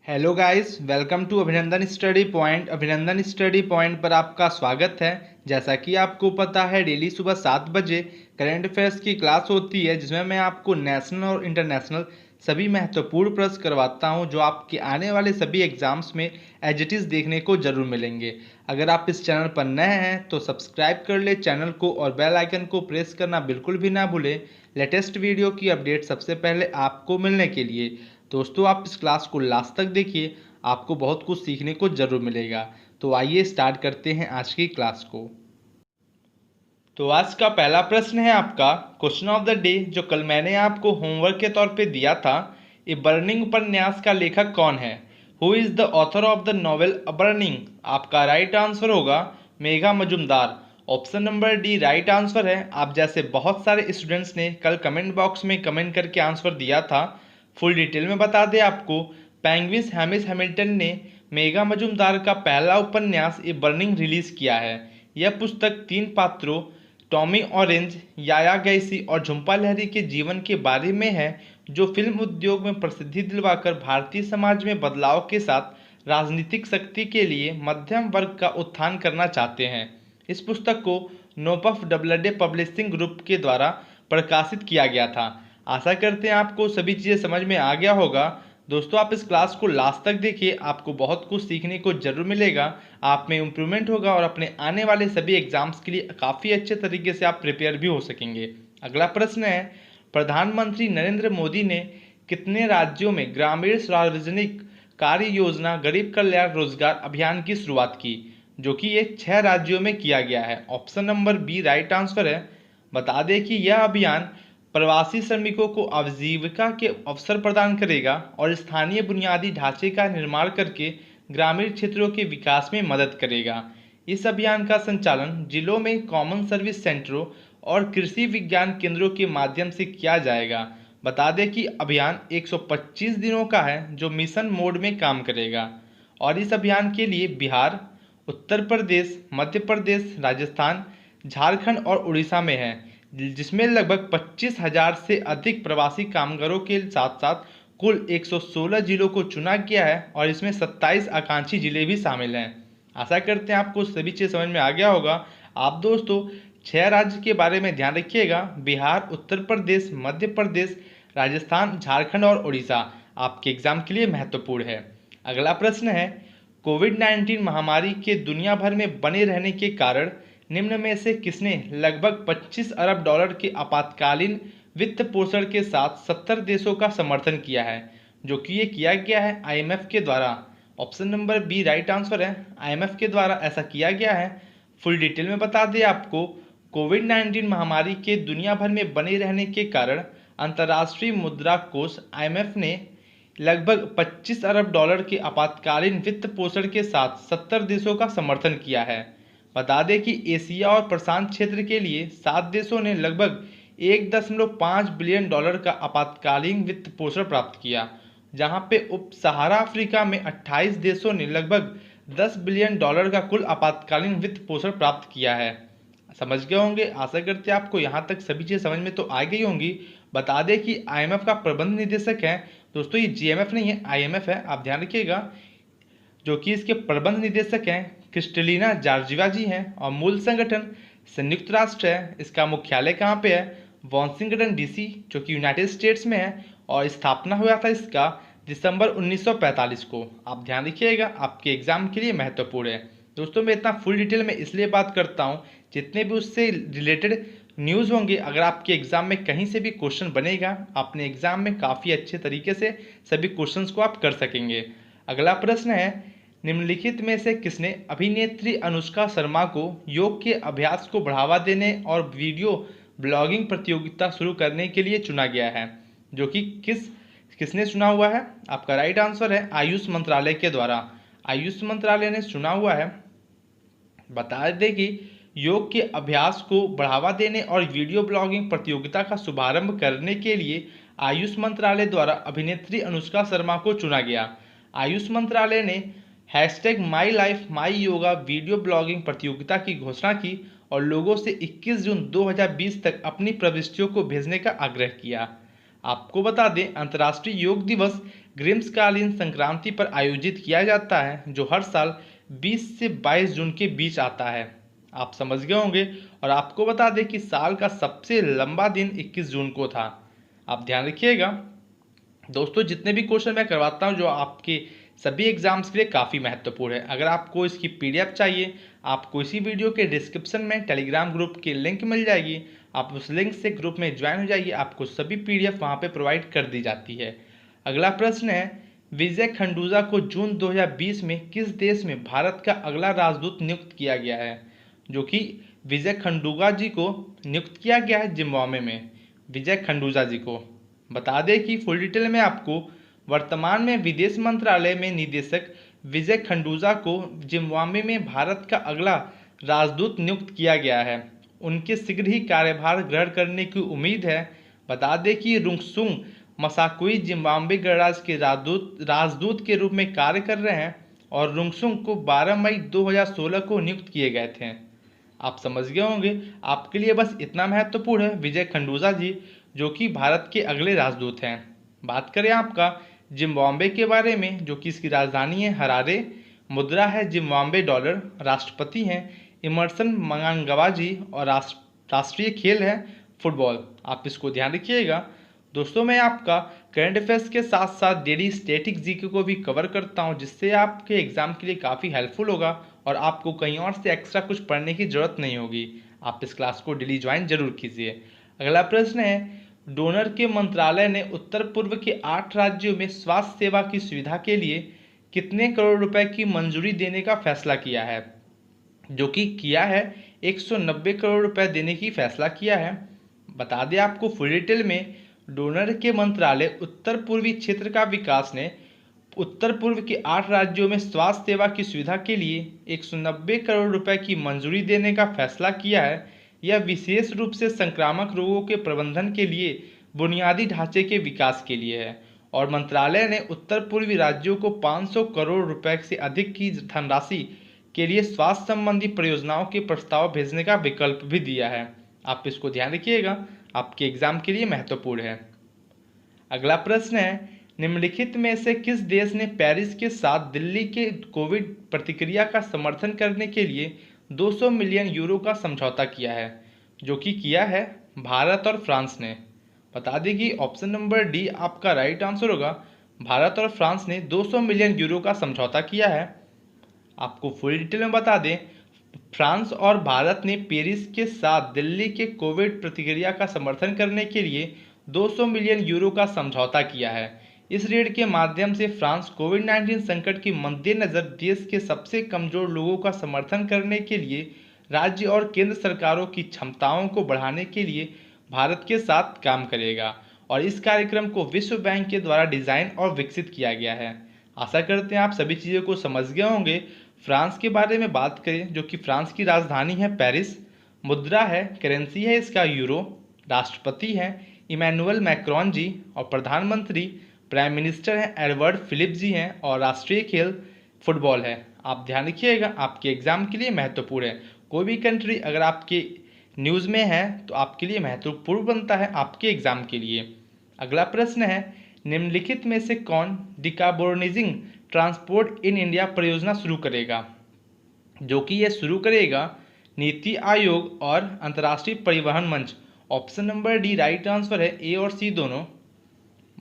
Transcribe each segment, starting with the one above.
Hello guys, welcome to अभिनंदन study point. अभिनंदन study point पर आपका स्वागत है। जैसा कि आपको पता है, डेली सुबह 7 बजे करंट अफेयर्स की क्लास होती है, जिसमें मैं आपको नेशनल और इंटरनेशनल सभी महत्वपूर्ण प्रश्न करवाता हूं, जो आपके आने वाले सभी एग्जाम्स में एज इट इज़ देखने को जरूर मिलेंगे। अगर आप इस चैनल पर नए हैं तो सब्सक्राइब कर ले चैनल को और बेल आइकन को प्रेस करना बिल्कुल भी ना भूलें, लेटेस्ट वीडियो की अपडेट सबसे पहले आपको मिलने के लिए। दोस्तों, आप इस क्लास को लास्ट तक देखिए, आपको बहुत कुछ सीखने को जरूर मिलेगा। तो आइए स्टार्ट करते हैं आज की क्लास को। तो आज का पहला प्रश्न है आपका क्वेश्चन ऑफ द डे, जो कल मैंने आपको होमवर्क के तौर पे दिया था। ए बर्निंग उपन्यास का लेखक कौन है? Who is the author of the novel a burning? आपका राइट आंसर होगा Megha Majumdar. Option number D right answer है। आप जैसे बहुत सारे स्टूडेंट्स ने कल कमेंट बॉक्स में कमेंट करके आंसर दिया था। फुल डिटेल में बता दें आपको, पेंगुइन्स हैमिस हैमिल्टन ने मेघा मजुमदार का पहला उपन्यास ए बर्निंग रिलीज किया है। यह पुस्तक 3 पात्रों टॉमी ऑरेंज, याया गैसी और झुम्पा लहरी के जीवन के बारे में है, जो फिल्म उद्योग में प्रसिद्धि दिलवाकर भारतीय समाज में बदलाव के साथ राजनीतिक शक्ति के लिए मध्यम वर्ग का उत्थान करना चाहते हैं। इस पुस्तक को नोबफ डबलडे पब्लिशिंग ग्रुप के द्वारा प्रकाशित किया गया था। आशा करते हैं आपको सभी चीज़ें समझ में आ गया होगा। दोस्तों, आप इस क्लास को लास्ट तक देखिए, आपको बहुत कुछ सीखने को जरूर मिलेगा, आप में इम्प्रूवमेंट होगा और अपने आने वाले सभी एग्जाम्स के लिए काफ़ी अच्छे तरीके से आप प्रिपेयर भी हो सकेंगे। अगला प्रश्न है, प्रधानमंत्री नरेंद्र मोदी ने कितने राज्यों में ग्रामीण सार्वजनिक कार्य योजना गरीब कल्याण रोजगार अभियान की शुरुआत की? जो कि ये 6 राज्यों में किया गया है। Option number B right answer है। बता दें कि यह अभियान प्रवासी श्रमिकों को आजीविका के अवसर प्रदान करेगा और स्थानीय बुनियादी ढांचे का निर्माण करके ग्रामीण क्षेत्रों के विकास में मदद करेगा। इस अभियान का संचालन जिलों में कॉमन सर्विस सेंटरों और कृषि विज्ञान केंद्रों के माध्यम से किया जाएगा। बता दें कि अभियान 125 दिनों का है, जो मिशन मोड में काम करेगा। और इस अभियान के लिए बिहार, उत्तर प्रदेश, मध्य प्रदेश, राजस्थान, झारखंड और उड़ीसा में है, जिसमें लगभग 25,000 से अधिक प्रवासी कामगारों के साथ साथ कुल 116 जिलों को चुना गया है और इसमें 27 आकांक्षी जिले भी शामिल हैं। आशा करते हैं आपको सभी चीज़ समझ में आ गया होगा। आप दोस्तों 6 राज्य के बारे में ध्यान रखिएगा, बिहार, उत्तर प्रदेश, मध्य प्रदेश, राजस्थान, झारखंड और उड़ीसा आपके एग्जाम के लिए महत्वपूर्ण है। अगला प्रश्न है, कोविड-19 महामारी के दुनिया भर में बने रहने के कारण निम्न में से किसने लगभग 25 अरब डॉलर के आपातकालीन वित्त पोषण के साथ 70 देशों का समर्थन किया है? जो कि ये किया गया है आईएमएफ के द्वारा। Option number B right answer है। आईएमएफ के द्वारा ऐसा किया गया है। फुल डिटेल में बता दें आपको, कोविड-19 महामारी के दुनिया भर में बने रहने के कारण अंतर्राष्ट्रीय मुद्रा कोष आईएमएफ ने लगभग 25 अरब डॉलर के आपातकालीन वित्त पोषण के साथ 70 देशों का समर्थन किया है। बता दें कि एशिया और प्रशांत क्षेत्र के लिए 7 देशों ने लगभग 1.5 बिलियन डॉलर का आपातकालीन वित्त पोषण प्राप्त किया, जहां पे उप सहारा अफ्रीका में 28 देशों ने लगभग 10 बिलियन डॉलर का कुल आपातकालीन वित्त पोषण प्राप्त किया है। समझ गए होंगे। आशा करते हैं आपको यहाँ तक सभी चीज़ें समझ में तो आ गई होंगी। बता दें कि आईएमएफ का प्रबंध निदेशक है, दोस्तों ये जीएमएफ नहीं है, आईएमएफ है, आप ध्यान रखिएगा। जो कि इसके प्रबंध निदेशक हैं क्रिस्टलिना जॉर्जिवा जी हैं और मूल संगठन संयुक्त राष्ट्र है। इसका मुख्यालय कहाँ पे है? वॉशिंगटन डीसी, जो कि यूनाइटेड स्टेट्स में है, और स्थापना हुआ था इसका दिसंबर 1945 को। आप ध्यान रखिएगा, आपके एग्जाम के लिए महत्वपूर्ण है। दोस्तों, मैं इतना फुल डिटेल में इसलिए बात करता हूँ, जितने भी उससे रिलेटेड न्यूज़ होंगे, अगर आपके एग्जाम में कहीं से भी क्वेश्चन बनेगा, अपने एग्जाम में काफ़ी अच्छे तरीके से सभी क्वेश्चंस को आप कर सकेंगे। अगला प्रश्न है, निम्नलिखित में से किसने अभिनेत्री अनुष्का शर्मा को योग के अभ्यास को बढ़ावा देने और वीडियो ब्लॉगिंग प्रतियोगिता शुरू करने के लिए चुना गया है? जो कि किसने चुना हुआ है? आपका राइट आंसर है आयुष मंत्रालय के द्वारा। आयुष मंत्रालय ने चुना हुआ है। बता दें कि योग के अभ्यास को बढ़ावा देने और वीडियो ब्लॉगिंग प्रतियोगिता का शुभारंभ करने के लिए आयुष मंत्रालय द्वारा अभिनेत्री अनुष्का शर्मा को चुना गया। आयुष मंत्रालय ने #MyLifeMyYoga वीडियो ब्लॉगिंग प्रतियोगिता की घोषणा की और लोगों से 21 जून 2020 तक अपनी प्रविष्टियों को भेजने का आग्रह किया। आपको बता दें, अंतर्राष्ट्रीय योग दिवस ग्रीष्मकालीन संक्रांति पर आयोजित किया जाता है, जो हर साल 20 से 22 जून के बीच आता है। आप समझ गए होंगे। और आपको बता दें कि साल का सबसे लंबा दिन 21 जून को था। आप ध्यान रखिएगा। दोस्तों, जितने भी क्वेश्चन मैं करवाता हूं जो आपके सभी एग्जाम्स के लिए काफ़ी महत्वपूर्ण है। अगर आपको इसकी पीडीएफ चाहिए, आपको इसी वीडियो के डिस्क्रिप्शन में टेलीग्राम ग्रुप की लिंक मिल जाएगी। आप उस लिंक से ग्रुप में ज्वाइन हो जाइए, आपको सभी पीडीएफ वहां पे प्रोवाइड कर दी जाती है। अगला प्रश्न है, विजय खंडूजा को जून 2020 में किस देश में भारत का अगला राजदूत नियुक्त किया गया है? जो कि विजय खंडूजा जी को नियुक्त किया गया है जिम्बाब्वे में। विजय खंडूजा जी को बता दें कि फुल डिटेल में आपको, वर्तमान में विदेश मंत्रालय में निदेशक विजय खंडूजा को जिम्बाब्वे में भारत का अगला राजदूत नियुक्त किया गया है। उनके शीघ्र ही कार्यभार ग्रहण करने की उम्मीद है। बता दें कि रुंगसुंग मसाकुई जिम्बाब्वे गणराज्य के राजदूत के रूप में कार्य कर रहे हैं और रुंगसुंग को 12 मई 2016 को नियुक्त किए गए थे। आप समझ गए होंगे। आपके लिए बस इतना महत्वपूर्ण है विजय खंडूजा जी, जो कि भारत के अगले राजदूत हैं। बात करें आपका जिम्बाब्वे के बारे में, जो कि इसकी राजधानी है हरारे, मुद्रा है जिम्बाब्वे डॉलर, राष्ट्रपति हैं इमर्सन मंगांगवा जी और राष्ट्रीय खेल है फुटबॉल। आप इसको ध्यान रखिएगा। दोस्तों, मैं आपका करंट अफेयर्स के साथ साथ डेली स्टैटिक जीके को भी कवर करता हूं, जिससे आपके एग्जाम के लिए काफ़ी हेल्पफुल होगा और आपको कहीं और से एक्स्ट्रा कुछ पढ़ने की जरूरत नहीं होगी। आप इस क्लास को डेली ज्वाइन जरूर कीजिए। अगला प्रश्न है, डोनर के मंत्रालय ने उत्तर पूर्व के 8 राज्यों में स्वास्थ्य सेवा की सुविधा के लिए कितने करोड़ रुपए की मंजूरी देने का फैसला किया है? जो कि किया है 190 करोड़ रुपए देने की फैसला किया है। बता दें आपको फुल डिटेल में, डोनर के मंत्रालय उत्तर पूर्वी क्षेत्र का विकास ने उत्तर पूर्व के 8 राज्यों में स्वास्थ्य सेवा की सुविधा के लिए 190 करोड़ रुपए की मंजूरी देने का फैसला किया है। यह विशेष रूप से संक्रामक रोगों के प्रबंधन के लिए बुनियादी ढांचे के विकास के लिए है। और मंत्रालय ने उत्तर पूर्वी राज्यों को 500 करोड़ रुपए से अधिक की धनराशि के लिए स्वास्थ्य संबंधी परियोजनाओं के प्रस्ताव भेजने का विकल्प भी दिया है। आप इसको ध्यान रखिएगा, आपके एग्जाम के लिए महत्वपूर्ण है। अगला प्रश्न है, निम्नलिखित में से किस देश ने पेरिस के साथ दिल्ली के कोविड प्रतिक्रिया का समर्थन करने के लिए 200 मिलियन यूरो का समझौता किया है? जो कि किया है भारत और फ्रांस ने। बता दें कि ऑप्शन नंबर डी आपका राइट आंसर होगा। भारत और फ्रांस ने 200 मिलियन यूरो का समझौता किया है। आपको फुल डिटेल में बता दें, फ्रांस और भारत ने पेरिस के साथ दिल्ली के कोविड प्रतिक्रिया का समर्थन करने के लिए 200 मिलियन यूरो का समझौता किया है। इस ऋण के माध्यम से फ्रांस कोविड-19 संकट के मद्देनजर देश के सबसे कमजोर लोगों का समर्थन करने के लिए राज्य और केंद्र सरकारों की क्षमताओं को बढ़ाने के लिए भारत के साथ काम करेगा। और इस कार्यक्रम को विश्व बैंक के द्वारा डिजाइन और विकसित किया गया है। आशा करते हैं आप सभी चीज़ों को समझ गए होंगे। फ्रांस के बारे में बात करें, जो कि फ्रांस की राजधानी है पेरिस, मुद्रा है, करेंसी है इसका यूरो, राष्ट्रपति हैं इमैनुअल मैक्रोन जी और प्रधानमंत्री प्राइम मिनिस्टर हैं एडवर्ड फिलिप जी हैं और राष्ट्रीय खेल फुटबॉल है। आप ध्यान रखिएगा, आपके एग्जाम के लिए महत्वपूर्ण है। कोई भी कंट्री अगर आपके न्यूज़ में है तो आपके लिए महत्वपूर्ण बनता है आपके एग्जाम के लिए। अगला प्रश्न है, निम्नलिखित में से कौन डिकार्बोनाइजिंग ट्रांसपोर्ट इन इंडिया परियोजना शुरू करेगा? जो कि यह शुरू करेगा नीति आयोग और अंतर्राष्ट्रीय परिवहन मंच। Option number D right answer है, ए और सी दोनों।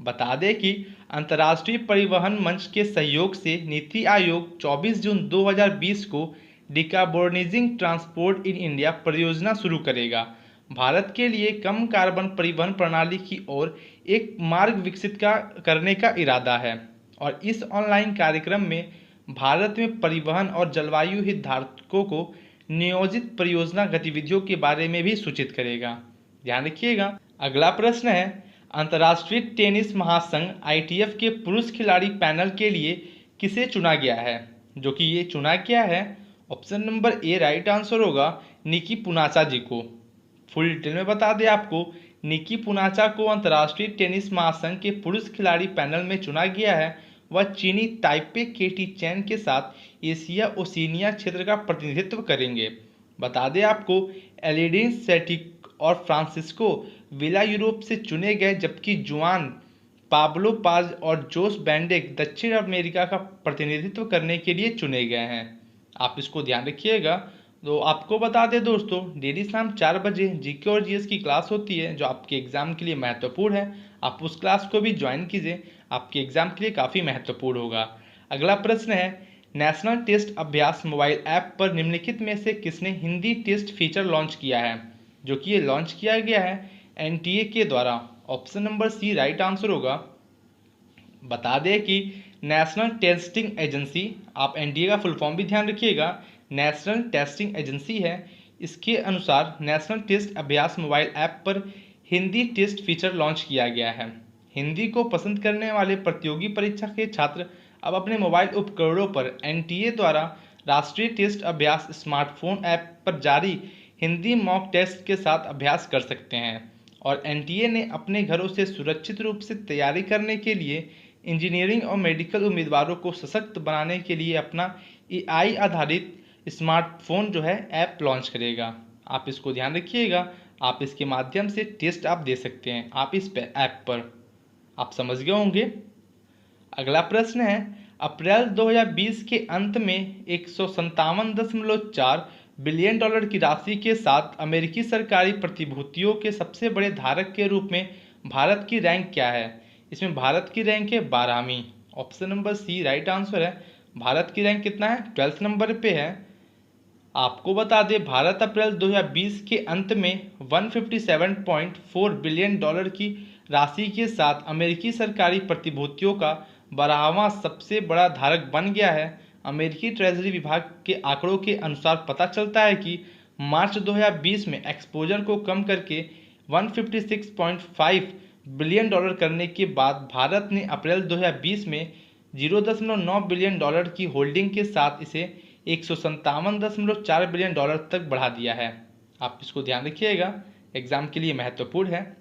बता दें कि अंतर्राष्ट्रीय परिवहन मंच के सहयोग से नीति आयोग 24 जून 2020 को डिकार्बोनाइजिंग ट्रांसपोर्ट इन इंडिया परियोजना शुरू करेगा। भारत के लिए कम कार्बन परिवहन प्रणाली की ओर एक मार्ग विकसित करने का इरादा है। और इस ऑनलाइन कार्यक्रम में भारत में परिवहन और जलवायु हितधारकों को नियोजित परियोजना गतिविधियों के बारे में भी सूचित करेगा। ध्यान रखिएगा। अगला प्रश्न है, अंतर्राष्ट्रीय टेनिस महासंघ ITF के पुरुष खिलाड़ी पैनल के लिए किसे चुना गया है? जो कि ये चुना गया है, option number A right answer होगा, निकी पूनाचा जी को। फुल डिटेल में बता दें आपको, निकी पूनाचा को अंतर्राष्ट्रीय टेनिस महासंघ के पुरुष खिलाड़ी पैनल में चुना गया है। वह चीनी ताइपे केटी चैन के साथ एशिया ओशिनिया क्षेत्र का प्रतिनिधित्व करेंगे। बता दें आपको, एलिडिन सेटिक और फ्रांसिस्को विला यूरोप से चुने गए, जबकि जुआन पाब्लो पाज और जोस बेंडेक दक्षिण अमेरिका का प्रतिनिधित्व करने के लिए चुने गए हैं। आप इसको ध्यान रखिएगा। तो आपको बता दें दोस्तों, डेली शाम 4 बजे जीके और जीएस की क्लास होती है जो आपके एग्जाम के लिए महत्वपूर्ण है। आप उस क्लास को भी ज्वाइन कीजिए, आपके एग्जाम के लिए काफ़ी महत्वपूर्ण होगा। अगला प्रश्न है, national test Abhyas mobile app पर निम्नलिखित में से किसने हिंदी टेस्ट फीचर लॉन्च किया है? जो कि ये लॉन्च किया गया है एनटीए के द्वारा। Option number C right answer होगा। बता दें कि नेशनल टेस्टिंग एजेंसी, आप एनटीए का फुल फॉर्म भी ध्यान रखिएगा, नेशनल टेस्टिंग एजेंसी है। इसके अनुसार national test Abhyas mobile app पर हिंदी टेस्ट फीचर लॉन्च किया गया है। हिंदी को पसंद करने वाले प्रतियोगी परीक्षा के छात्र अब अपने मोबाइल उपकरणों पर एनटीए द्वारा राष्ट्रीय टेस्ट अभ्यास स्मार्टफोन ऐप पर जारी हिंदी मॉक टेस्ट के साथ अभ्यास कर सकते हैं। और एनटीए ने अपने घरों से सुरक्षित रूप से तैयारी करने के लिए इंजीनियरिंग और मेडिकल उम्मीदवारों को सशक्त बनाने के लिए अपना एआई आधारित स्मार्टफोन जो है ऐप लॉन्च करेगा। आप इसको ध्यान रखिएगा। आप इसके माध्यम से टेस्ट आप दे सकते हैं आप इस ऐप पर। आप समझ गए होंगे। अगला प्रश्न है, अप्रैल 2020 के अंत में 157.4 बिलियन डॉलर की राशि के साथ अमेरिकी सरकारी प्रतिभूतियों के सबसे बड़े धारक के रूप में भारत की रैंक क्या है? इसमें भारत की रैंक है 12वीं। Option number C right answer है। भारत की रैंक कितना है? 12th नंबर पे है। आपको बता दें, भारत अप्रैल 2020 के अंत में 157.4 बिलियन डॉलर की राशि के साथ अमेरिकी सरकारी प्रतिभूतियों का 12वां सबसे बड़ा धारक बन गया है। अमेरिकी ट्रेजरी विभाग के आंकड़ों के अनुसार पता चलता है कि मार्च 2020 में एक्सपोजर को कम करके 156.5 बिलियन डॉलर करने के बाद भारत ने अप्रैल 2020 में 0.9 बिलियन डॉलर की होल्डिंग के साथ इसे 157.4 बिलियन डॉलर तक बढ़ा दिया है। आप इसको ध्यान रखिएगा, एग्जाम के लिए महत्वपूर्ण है।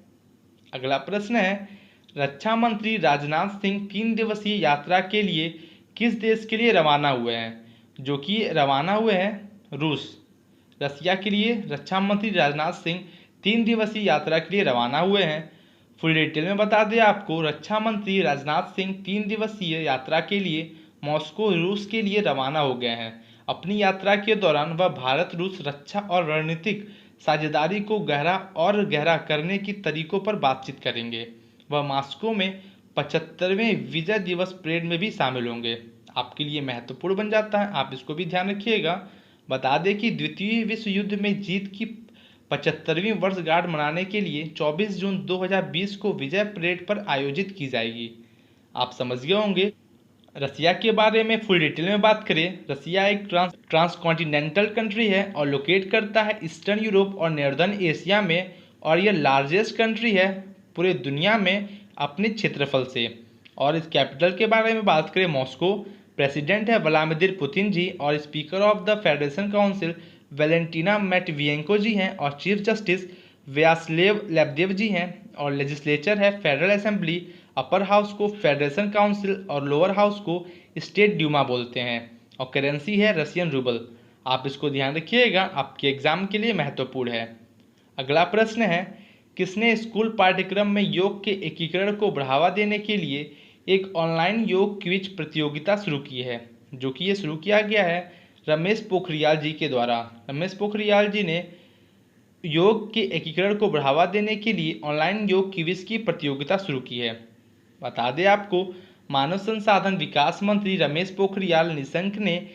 अगला प्रश्न है, रक्षा मंत्री राजनाथ सिंह 3 दिवसीय यात्रा के लिए किस देश के लिए रवाना हुए हैं? जो कि रवाना हुए हैं रूस। रसिया के लिए रक्षा मंत्री राजनाथ सिंह 3 दिवसीय यात्रा के लिए रवाना हुए हैं। फुल डिटेल में बता दें आपको, रक्षा मंत्री राजनाथ सिंह 3 दिवसीय यात्रा के लिए मॉस्को रूस के लिए रवाना हो गए हैं। अपनी यात्रा के दौरान वह भारत रूस रक्षा और रणनीतिक साझेदारी को गहरा करने की तरीकों पर बातचीत करेंगे। वह मॉस्को में 75वें विजय दिवस परेड में भी शामिल होंगे। आपके लिए महत्वपूर्ण बन जाता है, आप इसको भी ध्यान रखिएगा। बता दें कि द्वितीय विश्व युद्ध में जीत की 75वीं वर्षगांठ मनाने के लिए 24 जून 2020 को विजय परेड पर आयोजित की जाएगी। आप समझ गए होंगे। रसिया के बारे में फुल डिटेल में बात करें, रसिया एक ट्रांसकॉन्टिनेंटल कंट्री है और लोकेट करता है ईस्टर्न यूरोप और नॉर्दर्न एशिया में, और यह लार्जेस्ट कंट्री है पूरे दुनिया में अपने क्षेत्रफल से। और इस कैपिटल के बारे में बात करें, मॉस्को, प्रेसिडेंट है व्लादिमीर पुतिन जी और speaker of the federation council Valentina Matviyenko ji हैं और चीफ जस्टिस व्यास्लेव लेबदेव जी हैं। और लेजिस्लेचर है फेडरल असेंबली, अपर हाउस को फेडरेशन काउंसिल और लोअर हाउस को स्टेट ड्यूमा बोलते हैं। और करेंसी है रशियन रूबल। आप इसको ध्यान रखिएगा, आपके एग्जाम के लिए महत्वपूर्ण है। अगला प्रश्न है, किसने स्कूल पाठ्यक्रम में योग के एकीकरण को बढ़ावा देने के लिए एक ऑनलाइन योग क्विज प्रतियोगिता शुरू की है? जो कि ये शुरू किया गया है रमेश पोखरियाल जी के द्वारा। रमेश पोखरियाल जी ने योग के एकीकरण को बढ़ावा देने के लिए ऑनलाइन योग क्विज की प्रतियोगिता शुरू की है। बता दें आपको, मानव संसाधन विकास मंत्री रमेश पोखरियाल निशंक ने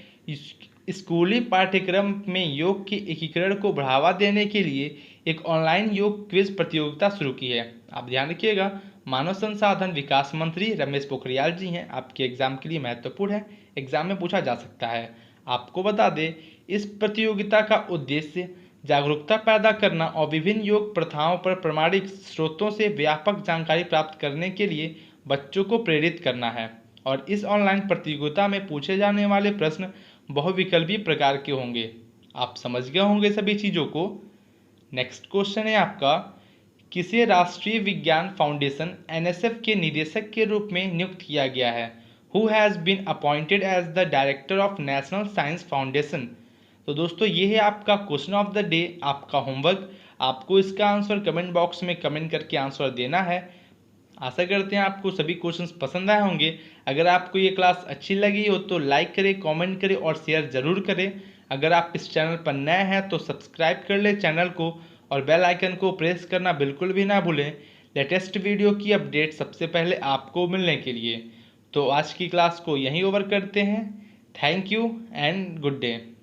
स्कूली पाठ्यक्रम में योग के एकीकरण को बढ़ावा देने के लिए एक ऑनलाइन योग क्विज प्रतियोगिता शुरू की है। आप ध्यान रखिएगा, मानव संसाधन विकास मंत्री रमेश पोखरियाल जी हैं। आपके एग्जाम के लिए महत्वपूर्ण है, एग्जाम में पूछा जा सकता है। आपको बता दें, इस प्रतियोगिता का उद्देश्य जागरूकता पैदा करना और विभिन्न योग प्रथाओं पर प्रमाणिक स्रोतों से व्यापक जानकारी प्राप्त करने के लिए बच्चों को प्रेरित करना है। और इस ऑनलाइन प्रतियोगिता में पूछे जाने वाले प्रश्न बहुविकल्पी प्रकार के होंगे। आप समझ गए होंगे सभी चीज़ों को। नेक्स्ट क्वेश्चन है आपका, किसे राष्ट्रीय विज्ञान फाउंडेशन एनएसएफ के निदेशक के रूप में नियुक्त किया गया है? Who has been appointed as the director of national science foundation? तो दोस्तों, ये है आपका क्वेश्चन ऑफ द डे, आपका होमवर्क। आपको इसका आंसर कमेंट बॉक्स में कमेंट करके आंसर देना है। आशा करते हैं आपको सभी क्वेश्चंस पसंद आए होंगे। अगर आपको ये क्लास अच्छी लगी हो तो लाइक करें, कमेंट करें और शेयर ज़रूर करें। अगर आप इस चैनल पर नए हैं तो सब्सक्राइब कर लें चैनल को और बेल आइकन को प्रेस करना बिल्कुल भी ना भूलें लेटेस्ट वीडियो की अपडेट सबसे पहले आपको मिलने के लिए। तो आज की क्लास को यहीं ओवर करते हैं। Thank you and good day.